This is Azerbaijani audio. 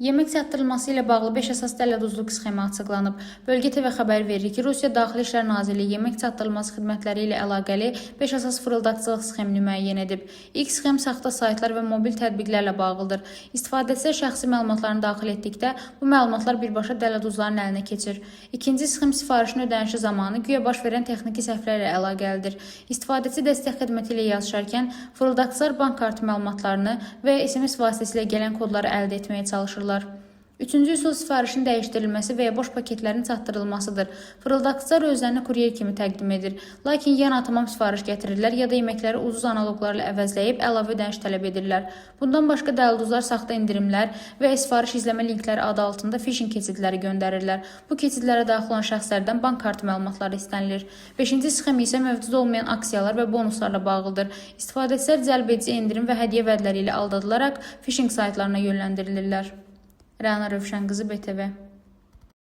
Yemək çatdırılması ilə bağlı 5 əsas dələduzluq sxemi açıqlanıb. Bölgə TV xəbər verir ki, Rusiya Daxili İşlər Nazirliyi yemək çatdırılması xidmətləri ilə əlaqəli 5 əsas fırıldaqçılıq sxemini müəyyən edib. İlk sxem saxta saytlar və mobil tətbiqlərlə bağlıdır. İstifadəçilər şəxsi məlumatlarını daxil etdikdə bu məlumatlar birbaşa dələduzların əlinə keçir. İkinci sxem sifarişin ödənişi zamanı güya baş verən texniki səhvlərlə əlaqəlidir. İstifadəçi dəstək xidməti ilə yazışarkən fırıldaqçılar bank kartı məlumatlarını və SMS vasitəsilə gələn kodları əldə etməyə çalışırlar. Üçüncü üsul sifarişin dəyişdirilməsi və ya boş paketlərin çatdırılmasıdır. Fırıldaqçılar özlərini kuryer kimi təqdim edir. Lakin yana tamam sifariş gətirirlər ya da yeməkləri ucuz analoqlarla əvəzləyib əlavə ödəniş tələb edirlər. Bundan başqa dələduzlar saxta indirimlər və sifariş izləmə linkləri adı altında phishing keçidləri göndərirlər. Bu keçidlərə daxil olan şəxslərdən bank kartı məlumatları istənilir. 5-ci sxem isə mövcud olmayan aksiyalar və bonuslarla bağlıdır. İstifadəçilər cəlbedici endirim və hədiyyə vədləri ilə aldadılaraq phishing saytlarına yönləndirilirlər. Rəna Rövşənqızı, BTV.